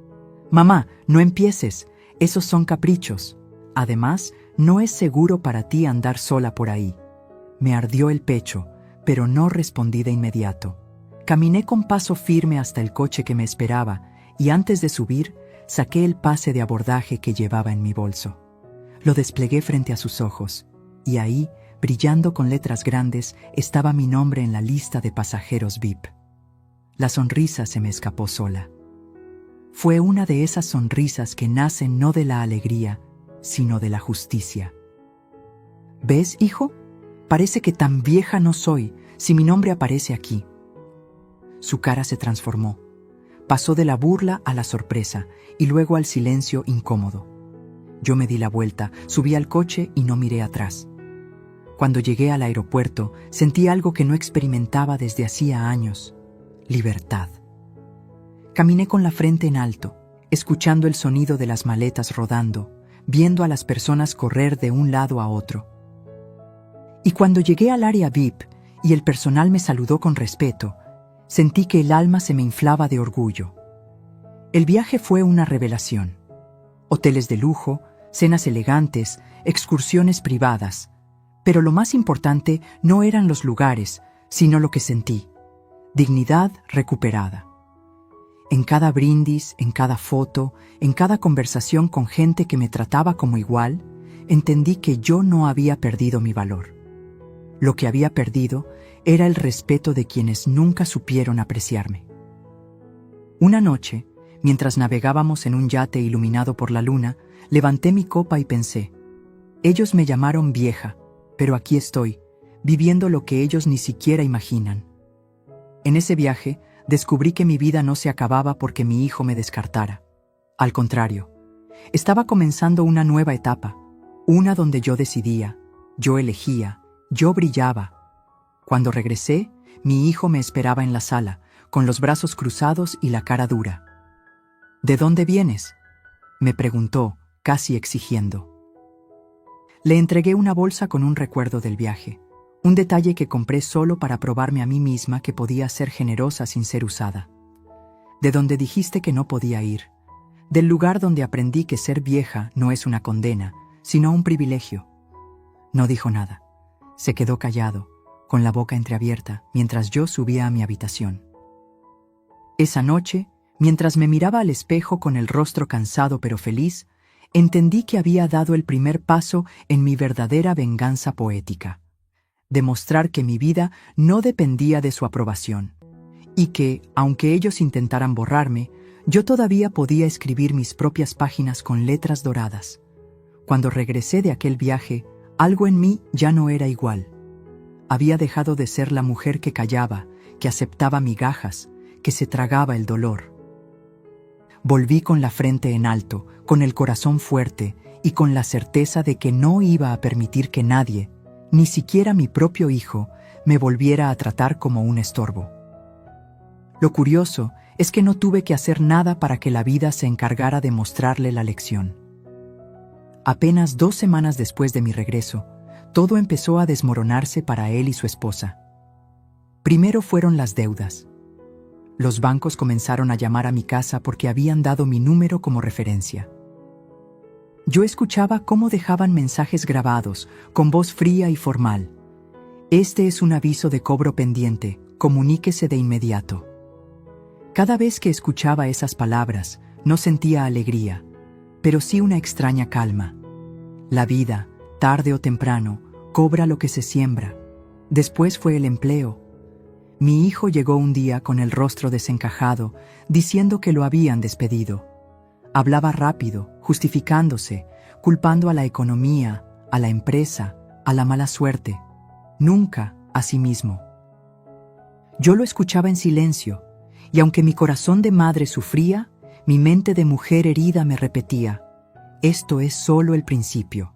Mamá, no empieces, esos son caprichos. Además, no es seguro para ti andar sola por ahí». Me ardió el pecho, pero no respondí de inmediato. Caminé con paso firme hasta el coche que me esperaba y antes de subir, saqué el pase de abordaje que llevaba en mi bolso. Lo desplegué frente a sus ojos, y ahí, brillando con letras grandes, estaba mi nombre en la lista de pasajeros VIP. La sonrisa se me escapó sola. Fue una de esas sonrisas que nacen no de la alegría, sino de la justicia. «¿Ves, hijo? Parece que tan vieja no soy si mi nombre aparece aquí». Su cara se transformó. Pasó de la burla a la sorpresa y luego al silencio incómodo. Yo me di la vuelta, subí al coche y no miré atrás. Cuando llegué al aeropuerto, sentí algo que no experimentaba desde hacía años: libertad. Caminé con la frente en alto, escuchando el sonido de las maletas rodando, viendo a las personas correr de un lado a otro. Y cuando llegué al área VIP y el personal me saludó con respeto, sentí que el alma se me inflaba de orgullo. El viaje fue una revelación. Hoteles de lujo, cenas elegantes, excursiones privadas. Pero lo más importante no eran los lugares, sino lo que sentí: dignidad recuperada. En cada brindis, en cada foto, en cada conversación con gente que me trataba como igual, entendí que yo no había perdido mi valor. Lo que había perdido era el respeto de quienes nunca supieron apreciarme. Una noche, mientras navegábamos en un yate iluminado por la luna, levanté mi copa y pensé: ellos me llamaron vieja, pero aquí estoy, viviendo lo que ellos ni siquiera imaginan. En ese viaje, descubrí que mi vida no se acababa porque mi hijo me descartara. Al contrario, estaba comenzando una nueva etapa, una donde yo decidía, yo elegía, yo brillaba. Cuando regresé, mi hijo me esperaba en la sala, con los brazos cruzados y la cara dura. ¿De dónde vienes?, me preguntó, casi exigiendo. Le entregué una bolsa con un recuerdo del viaje, un detalle que compré solo para probarme a mí misma que podía ser generosa sin ser usada. De donde dijiste que no podía ir, del lugar donde aprendí que ser vieja no es una condena, sino un privilegio. No dijo nada. Se quedó callado, con la boca entreabierta, mientras yo subía a mi habitación. Esa noche, mientras me miraba al espejo con el rostro cansado pero feliz, entendí que había dado el primer paso en mi verdadera venganza poética. Demostrar que mi vida no dependía de su aprobación, y que, aunque ellos intentaran borrarme, yo todavía podía escribir mis propias páginas con letras doradas. Cuando regresé de aquel viaje, algo en mí ya no era igual. Había dejado de ser la mujer que callaba, que aceptaba migajas, que se tragaba el dolor. Volví con la frente en alto, con el corazón fuerte y con la certeza de que no iba a permitir que nadie, ni siquiera mi propio hijo, me volviera a tratar como un estorbo. Lo curioso es que no tuve que hacer nada para que la vida se encargara de mostrarle la lección. Apenas 2 semanas después de mi regreso, todo empezó a desmoronarse para él y su esposa. Primero fueron las deudas. Los bancos comenzaron a llamar a mi casa porque habían dado mi número como referencia. Yo escuchaba cómo dejaban mensajes grabados, con voz fría y formal. Este es un aviso de cobro pendiente, comuníquese de inmediato. Cada vez que escuchaba esas palabras, no sentía alegría, pero sí una extraña calma. La vida, tarde o temprano, cobra lo que se siembra. Después fue el empleo. Mi hijo llegó un día con el rostro desencajado, diciendo que lo habían despedido. Hablaba rápido, justificándose, culpando a la economía, a la empresa, a la mala suerte, nunca a sí mismo. Yo lo escuchaba en silencio, y aunque mi corazón de madre sufría, mi mente de mujer herida me repetía: esto es solo el principio.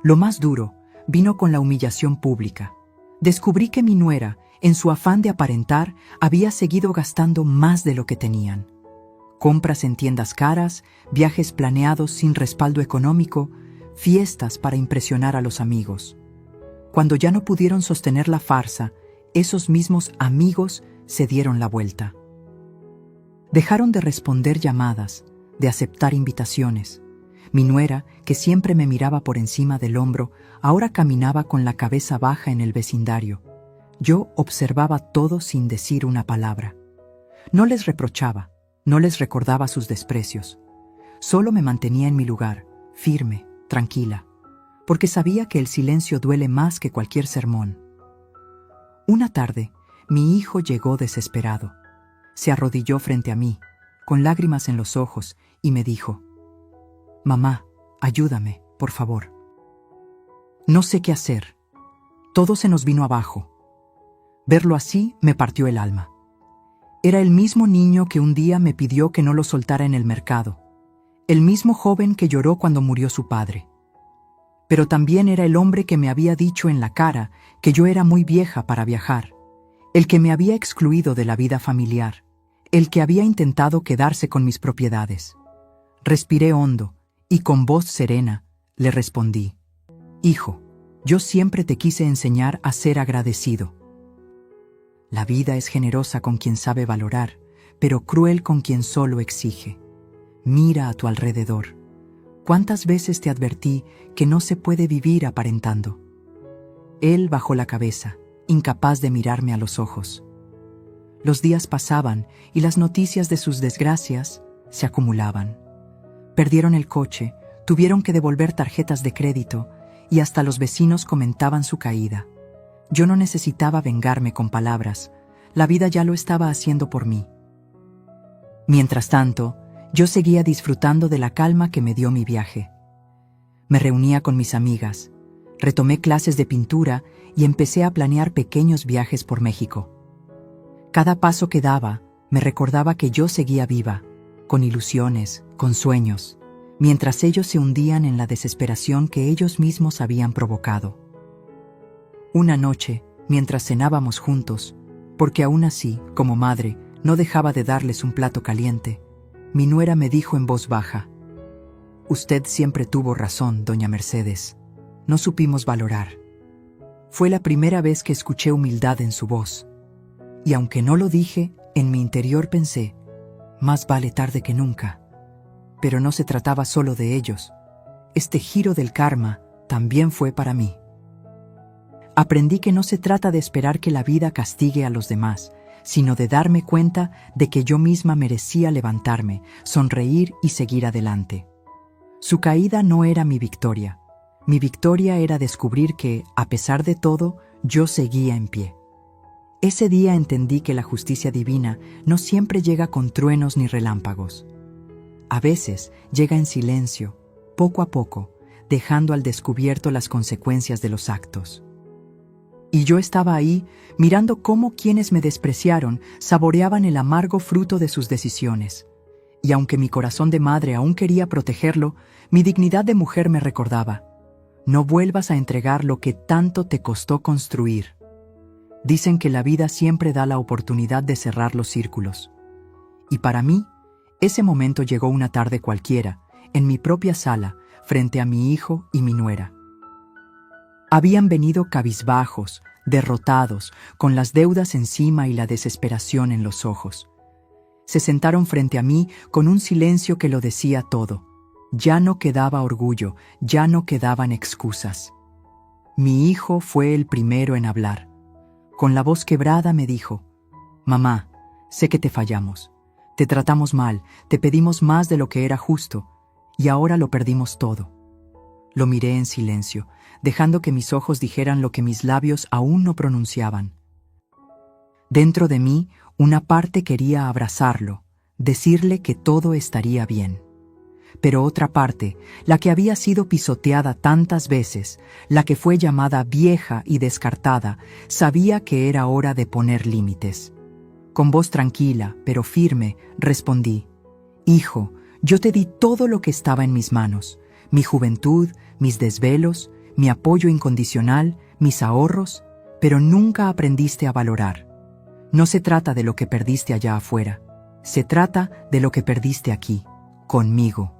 Lo más duro vino con la humillación pública. Descubrí que mi nuera, en su afán de aparentar, había seguido gastando más de lo que tenían. Compras en tiendas caras, viajes planeados sin respaldo económico, fiestas para impresionar a los amigos. Cuando ya no pudieron sostener la farsa, esos mismos amigos se dieron la vuelta. Dejaron de responder llamadas, de aceptar invitaciones. Mi nuera, que siempre me miraba por encima del hombro, ahora caminaba con la cabeza baja en el vecindario. Yo observaba todo sin decir una palabra. No les reprochaba, no les recordaba sus desprecios. Solo me mantenía en mi lugar, firme, tranquila, porque sabía que el silencio duele más que cualquier sermón. Una tarde, mi hijo llegó desesperado. Se arrodilló frente a mí, con lágrimas en los ojos, y me dijo: «Mamá, ayúdame, por favor. No sé qué hacer. Todo se nos vino abajo». Verlo así me partió el alma. Era el mismo niño que un día me pidió que no lo soltara en el mercado, el mismo joven que lloró cuando murió su padre. Pero también era el hombre que me había dicho en la cara que yo era muy vieja para viajar, el que me había excluido de la vida familiar, el que había intentado quedarse con mis propiedades. Respiré hondo y con voz serena le respondí: «Hijo, yo siempre te quise enseñar a ser agradecido. La vida es generosa con quien sabe valorar, pero cruel con quien solo exige. Mira a tu alrededor. ¿Cuántas veces te advertí que no se puede vivir aparentando?». Él bajó la cabeza, incapaz de mirarme a los ojos. Los días pasaban y las noticias de sus desgracias se acumulaban. Perdieron el coche, tuvieron que devolver tarjetas de crédito y hasta los vecinos comentaban su caída. Yo no necesitaba vengarme con palabras, la vida ya lo estaba haciendo por mí. Mientras tanto, yo seguía disfrutando de la calma que me dio mi viaje. Me reunía con mis amigas, retomé clases de pintura y empecé a planear pequeños viajes por México. Cada paso que daba me recordaba que yo seguía viva, con ilusiones, con sueños, mientras ellos se hundían en la desesperación que ellos mismos habían provocado. Una noche, mientras cenábamos juntos, porque aún así, como madre, no dejaba de darles un plato caliente, mi nuera me dijo en voz baja: «Usted siempre tuvo razón, doña Mercedes. No supimos valorar». Fue la primera vez que escuché humildad en su voz. Y aunque no lo dije, en mi interior pensé: más vale tarde que nunca. Pero no se trataba solo de ellos. Este giro del karma también fue para mí. Aprendí que no se trata de esperar que la vida castigue a los demás, sino de darme cuenta de que yo misma merecía levantarme, sonreír y seguir adelante. Su caída no era mi victoria. Mi victoria era descubrir que, a pesar de todo, yo seguía en pie. Ese día entendí que la justicia divina no siempre llega con truenos ni relámpagos. A veces llega en silencio, poco a poco, dejando al descubierto las consecuencias de los actos. Y yo estaba ahí, mirando cómo quienes me despreciaron saboreaban el amargo fruto de sus decisiones. Y aunque mi corazón de madre aún quería protegerlo, mi dignidad de mujer me recordaba: no vuelvas a entregar lo que tanto te costó construir. Dicen que la vida siempre da la oportunidad de cerrar los círculos. Y para mí, ese momento llegó una tarde cualquiera, en mi propia sala, frente a mi hijo y mi nuera. Habían venido cabizbajos, derrotados, con las deudas encima y la desesperación en los ojos. Se sentaron frente a mí con un silencio que lo decía todo. Ya no quedaba orgullo, ya no quedaban excusas. Mi hijo fue el primero en hablar. Con la voz quebrada me dijo: «Mamá, sé que te fallamos. Te tratamos mal, te pedimos más de lo que era justo, y ahora lo perdimos todo». Lo miré en silencio, dejando que mis ojos dijeran lo que mis labios aún no pronunciaban. Dentro de mí, una parte quería abrazarlo, decirle que todo estaría bien. Pero otra parte, la que había sido pisoteada tantas veces, la que fue llamada vieja y descartada, sabía que era hora de poner límites. Con voz tranquila, pero firme, respondí: «Hijo, yo te di todo lo que estaba en mis manos, mi juventud, mis desvelos, mi apoyo incondicional, mis ahorros, pero nunca aprendiste a valorar. No se trata de lo que perdiste allá afuera, se trata de lo que perdiste aquí, conmigo».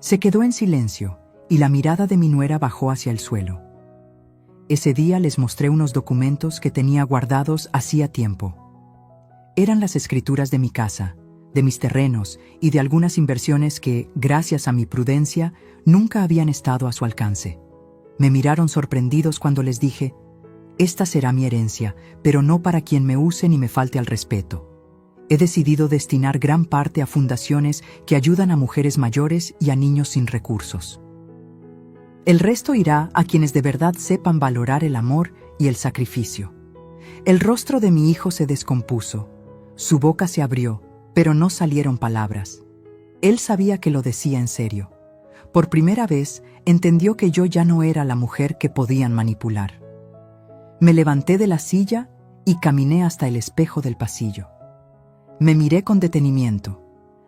Se quedó en silencio y la mirada de mi nuera bajó hacia el suelo. Ese día les mostré unos documentos que tenía guardados hacía tiempo. Eran las escrituras de mi casa, de mis terrenos y de algunas inversiones que, gracias a mi prudencia, nunca habían estado a su alcance. Me miraron sorprendidos cuando les dije: «Esta será mi herencia, pero no para quien me use ni me falte al respeto. He decidido destinar gran parte a fundaciones que ayudan a mujeres mayores y a niños sin recursos. El resto irá a quienes de verdad sepan valorar el amor y el sacrificio». El rostro de mi hijo se descompuso, su boca se abrió, pero no salieron palabras. Él sabía que lo decía en serio. Por primera vez, entendió que yo ya no era la mujer que podían manipular. Me levanté de la silla y caminé hasta el espejo del pasillo. Me miré con detenimiento.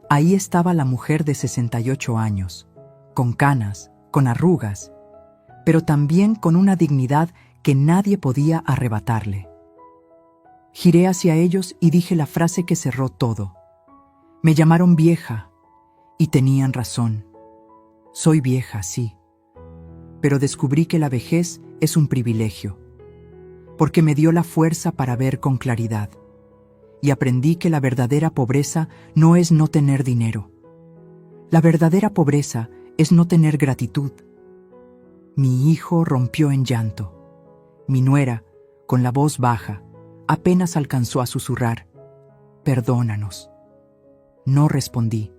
Ahí estaba la mujer de 68 años, con canas, con arrugas, pero también con una dignidad que nadie podía arrebatarle. Giré hacia ellos y dije la frase que cerró todo. Me llamaron vieja, y tenían razón. Soy vieja, sí, pero descubrí que la vejez es un privilegio, porque me dio la fuerza para ver con claridad. Y aprendí que la verdadera pobreza no es no tener dinero. La verdadera pobreza es no tener gratitud. Mi hijo rompió en llanto. Mi nuera, con la voz baja, apenas alcanzó a susurrar: «Perdónanos». No respondí,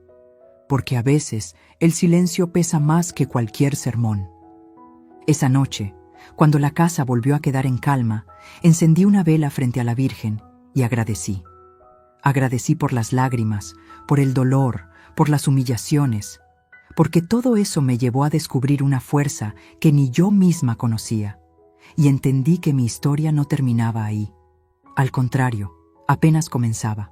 porque a veces el silencio pesa más que cualquier sermón. Esa noche, Cuando la casa volvió a quedar en calma, encendí una vela frente a la Virgen y agradecí. Agradecí por las lágrimas, por el dolor, por las humillaciones, porque todo eso me llevó a descubrir una fuerza que ni yo misma conocía, y entendí que mi historia no terminaba ahí. Al contrario, apenas comenzaba,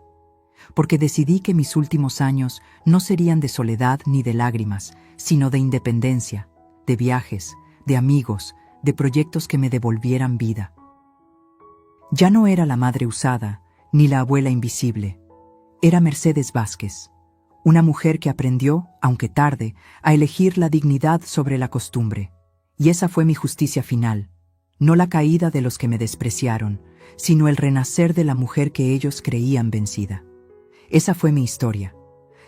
porque decidí que mis últimos años no serían de soledad ni de lágrimas, sino de independencia, de viajes, de amigos, de proyectos que me devolvieran vida. Ya no era la madre usada, ni la abuela invisible. Era Mercedes Vázquez, una mujer que aprendió, aunque tarde, a elegir la dignidad sobre la costumbre. Y esa fue mi justicia final, no la caída de los que me despreciaron, sino el renacer de la mujer que ellos creían vencida. Esa fue mi historia,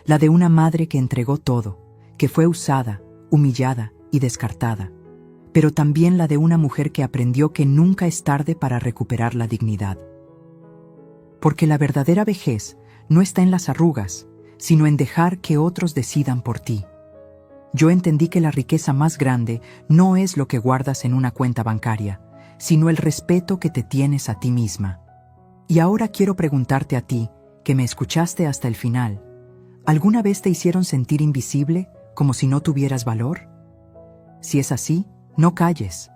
la de una madre que entregó todo, que fue usada, humillada y descartada, pero también la de una mujer que aprendió que nunca es tarde para recuperar la dignidad. Porque la verdadera vejez no está en las arrugas, sino en dejar que otros decidan por ti. Yo entendí que la riqueza más grande no es lo que guardas en una cuenta bancaria, sino el respeto que te tienes a ti misma. Y ahora quiero preguntarte a ti, que me escuchaste hasta el final, ¿alguna vez te hicieron sentir invisible, como si no tuvieras valor? Si es así, no calles.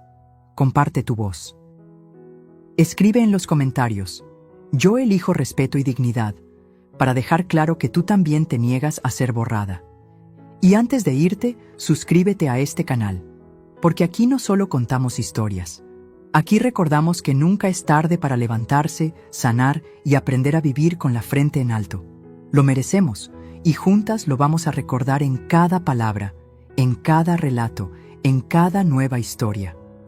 Comparte tu voz. Escribe en los comentarios: yo elijo respeto y dignidad, para dejar claro que tú también te niegas a ser borrada. Y antes de irte, suscríbete a este canal, porque aquí no solo contamos historias. Aquí recordamos que nunca es tarde para levantarse, sanar y aprender a vivir con la frente en alto. Lo merecemos, y juntas lo vamos a recordar en cada palabra, en cada relato, en cada nueva historia.